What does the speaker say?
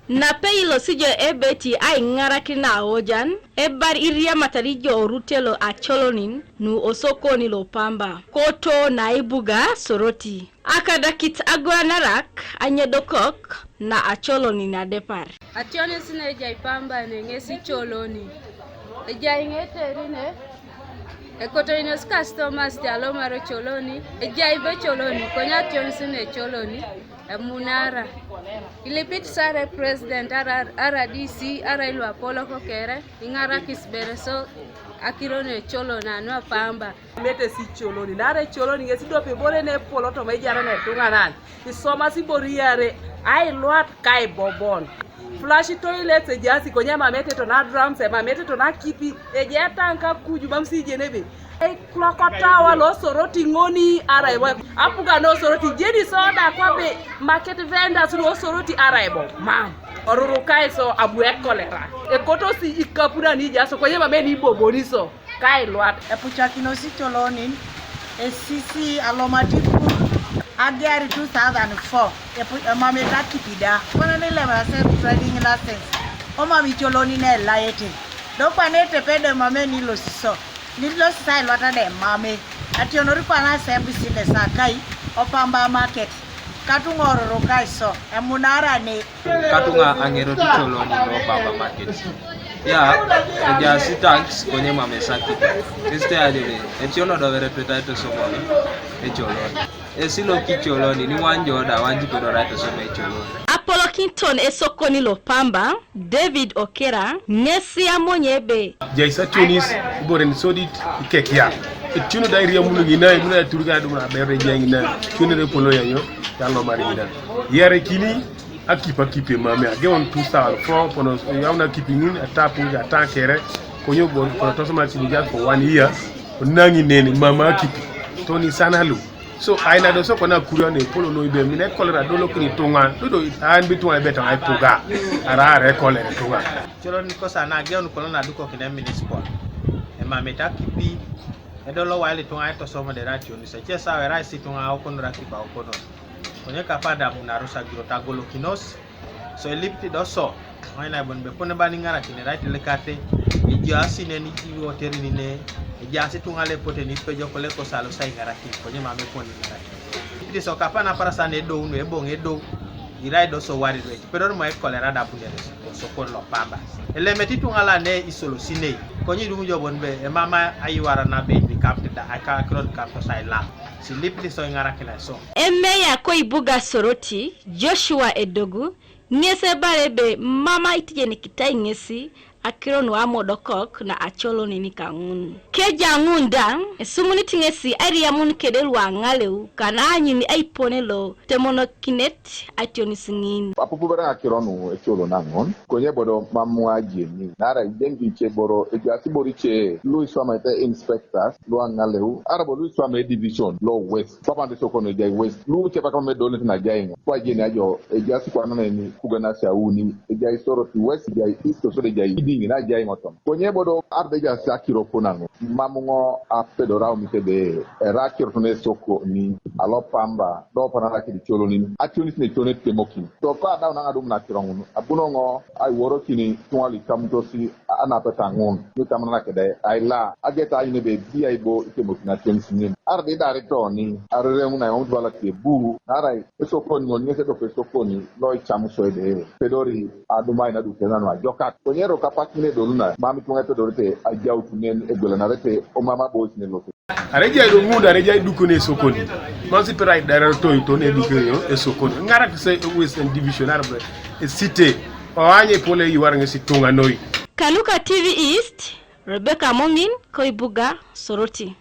na peilo sijo ebeti ai ngaraki na ojan ebar iria matarijo rutelo acholonin nu Osokoni lo Pamba koto na ibuga soroti akadakit agwanarak anyedokok na acholoni na depar atione sine jai Pamba ne ngesi choloni jai ngete rine ekoto inos customers jalo maro choloni jai be choloni konya atione sine choloni munara ilipit sare president RDC ilu Apolon kokere ingara kisbere so akirone cholo na nwa Pamba mete si choloni nare choloni ngesi dope bole ne polo to mejara ne tunganan isoma si boriare ai lot kai bobon flash toilet ejasi konya mamete to na drums mamete to na kipi ejetanka kuju bamsi jenebe klokota lo soroti ngoni araibo apuga no soroti jedi soda kwabe market vendors no soroti araibo mam oruru kai so abu ekolera ekoto si ikapuna ni jaso konya mameni boboni so kai lwat epuchakino si choloni esisi alomatiku Aibaari 2004 mami takipida kwana nile mase trading license o mami choloni ne laete do kwanete pedo mame ni lo siso ni lo style wata de mame ationori kwana se business akai o Pamba market katungoro kai so emunara ne katunga angero choloni no Pamba market ya eja sitax konye mame saki este adere etiono do vere petaito somoni e choloni esilo kicholoni ni wanjoda wanji pedo right so me choloni Apolon Osokoni lo Pamba David Okera ngesi amonyebe jaisa tunis boren sodit kekia etuno dairia mulungi na muna turga dum na bere jangina tuno de polo yanyo yallo mari nda yere kini akipa kipe mame agewon 2004 pono yawna kipingin atapu ya tankere konyo bon ko to sama tiniga for 1 year nangi nene mama kipi toni sanalu so aina do so kona kurio ne polo no ibe mine kolera do lokini tonga do an bitu ay beta ay puga ara re kolera tonga cholo ni kosa na geon kolona duko kina municipal e mameta kipi e do lo wale tonga to so mo de ratio ni se chesa wera si tonga o kono rakiba o kono konye kapada munarusa grota golo kinos so elipti do so maina bon be pone bani ngara kine right le kate e jasi ne ni ki hotel ni ne e jasi tonga le pote ni pe jokole ko salo sai ngara ki konye mame poni ngara ki iti so kapana para sane do unu e bonge do irai do so wari do pero mo e kolera da bunere Osokoni lo Pamba ele meti tonga la ne isolo sine konye dum jobon be e mama ayi wara na be bi kapte da aka kron kapto sai la si lipti so ngara kila so emeya ko ibuga soroti Joshua Edogu ngese barebe mama itije nikitai ngesi akironu amodokok na acholoni ni kangun keja ngunda sumuni tingesi area mun kedelwa ngaleu kana anyini aiponelo temono kinet ationi singin apupubara akironu echolo nangon konye bodo mamu ajeni nara dengi cheboro ejasi boriche Louis Wamete inspectors lo ngaleu arabo Louis Wamete division lo west papa de Osokoni jai west lu cheba kama dole na jai kwa jeni ajo ejasi kwa nana ni kugana shauni ejai soro ti west jai east so de jai na jai ngotom konye bodo ardeja sakiro ponango mamungo apedora umitebe rakiro tone soko ni alo Pamba do panara ki choloni actually ne chone temoki to ka da na adum na kirongo abunongo ai woro kini twali kamtosi ana petangon ni tamana kede ai la ageta ine be bi bo temoki na chonsi arde dare to ni arre una on wala ke bu narai Osokoni no ngese do Osokoni lo chamu soide pedori aduma ina du kenano ajoka konyero kapakine doluna mami tunga dorete ajautu nen egola na rete o mama boys ne loto areja do munda areja dukone Osokoni manzi perai dara to ne dukone Osokoni ngara se western division arbre e cité o anye pole yiwar ngesi tunga noy Kaluka TV East Rebecca Mongin ko ibuga soroti